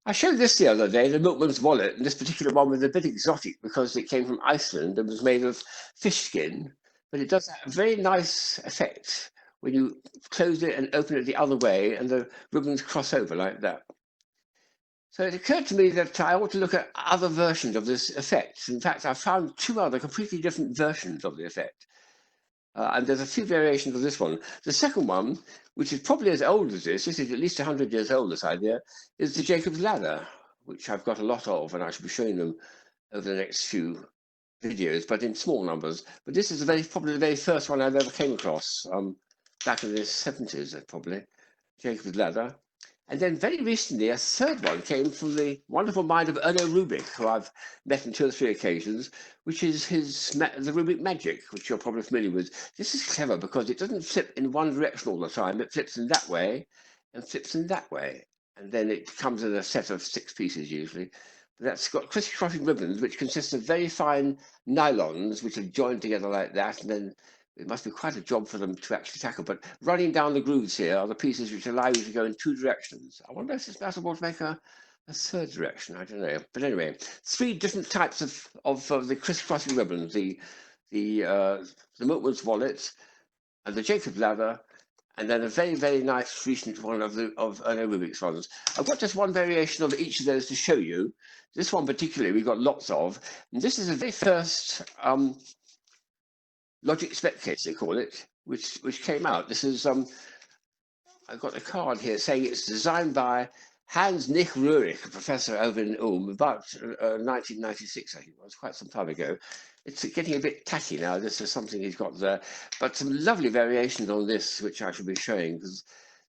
I showed this the other day, the milkman's wallet, and this particular one was a bit exotic because it came from Iceland and was made of fish skin, but it does have a very nice effect when you close it and open it the other way and the ribbons cross over like that. So it occurred to me that I ought to look at other versions of this effect. In fact, I found two other completely different versions of the effect. And there's a few variations of this one. The second one, which is probably as old as this is at least 100 years old, this idea, is the Jacob's Ladder, which I've got a lot of, and I shall be showing them over the next few videos, but in small numbers. But this is probably the very first one I've ever came across, back in the 70s, probably, Jacob's Ladder. And then very recently, a third one came from the wonderful mind of Ernő Rubik, who I've met on 2 or 3 occasions, which is the Rubik Magic, which you're probably familiar with. This is clever because it doesn't flip in one direction all the time. It flips in that way and flips in that way. And then it comes in a set of 6 pieces usually. But that's got crisscrossing ribbons, which consist of very fine nylons, which are joined together like that, and then it must be quite a job for them to actually tackle, but running down the grooves here are the pieces which allow you to go in 2 directions. I wonder if it's possible to make a third direction. I don't know. But anyway, 3 different types of the crisscrossing ribbons, the milkman's wallet and the Jacob's Ladder, and then a very, very nice recent one of Ernő Rubik's ones. I've got just one variation of each of those to show you. This one particularly we've got lots of, and this is the very first Logic spec case, they call it, which came out. This is I've got a card here saying it's designed by Hans Nicht Röhrig, a professor over in Ulm, about 1996, I think it was, quite some time ago. It's getting a bit tacky now. This is something he's got there, but some lovely variations on this, which I shall be showing, because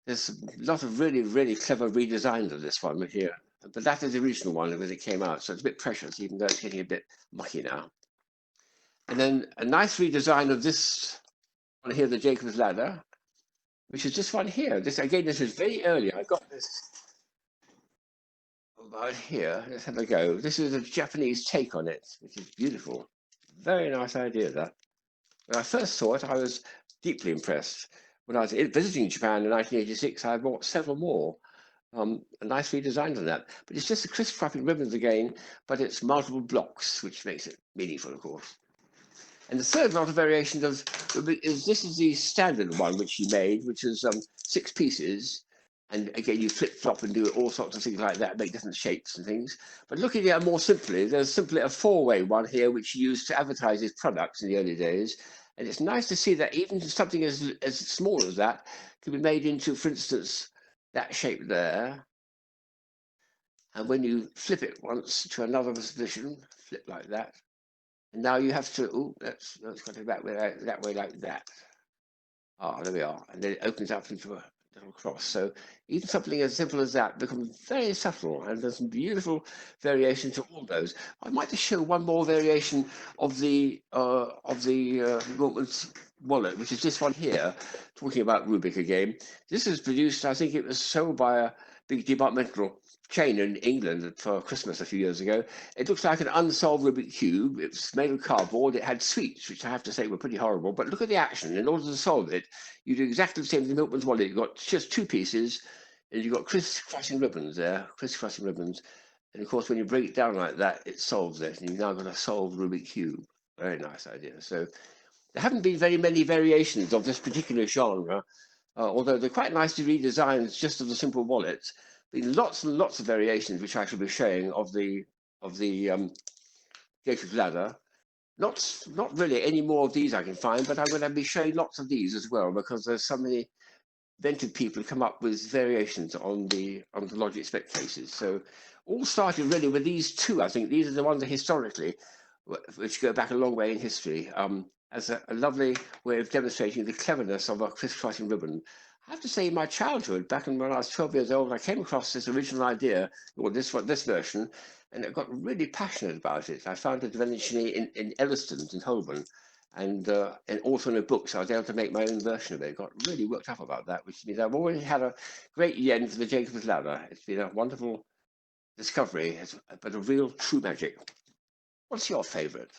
there's a lot of really, really clever redesigns of this one here. But that is the original one when it came out, so it's a bit precious, even though it's getting a bit mucky now. And then a nice redesign of this one here, the Jacob's Ladder, which is this one here. This is very early. I got this about here. Let's have a go. This is a Japanese take on it, which is beautiful. Very nice idea, that. When I first saw it, I was deeply impressed. When I was visiting Japan in 1986, I bought several more. A nice redesign on that. But it's just the crisscrossing ribbons again, but it's multiple blocks, which makes it meaningful, of course. And the third lot of variations this is the standard one which he made, which is 6 pieces. And again, you flip flop and do all sorts of things like that, make different shapes and things. But looking at it more simply, there's simply a 4-way one here, which he used to advertise his products in the early days. And it's nice to see that even something as small as that can be made into, for instance, that shape there. And when you flip it once to another position, flip like that. And now you have to, let's go that way like that. Ah, there we are. And then it opens up into a little cross. So even something as simple as that becomes very subtle, and there's some beautiful variation to all those. I might just show one more variation of the milkman's wallet, which is this one here, talking about Rubik Game. This is produced, I think it was sold by a big departmental chain in England for Christmas a few years ago. It looks like an unsolved Rubik Cube. It's made of cardboard. It had sweets, which I have to say were pretty horrible. But look at the action. In order to solve it, you do exactly the same as the milkman's wallet. You've got just 2 pieces, and you've got crisscrossing ribbons there, crisscrossing ribbons. And of course, when you break it down like that, it solves it. And you've now got a solved Rubik Cube. Very nice idea. So there haven't been very many variations of this particular genre, although they're quite nicely redesigned just of the simple wallets. Been lots and lots of variations, which I shall be showing of the Jacob's Ladder. Not really any more of these I can find, but I'm going to be showing lots of these as well, because there's so many inventive people who come up with variations on the Logic spec cases. So all started really with these 2. I think these are the ones that historically, which go back a long way in history, as a lovely way of demonstrating the cleverness of a crisscrossing ribbon. I have to say, in my childhood, back when I was 12 years old, I came across this original idea, or this version, and I got really passionate about it. I found it eventually in Elliston, in Holborn, and also in a book, so I was able to make my own version of it. I got really worked up about that, which means I've always had a great yen for the Jacob's Ladder. It's been a wonderful discovery, but a real true magic. What's your favourite?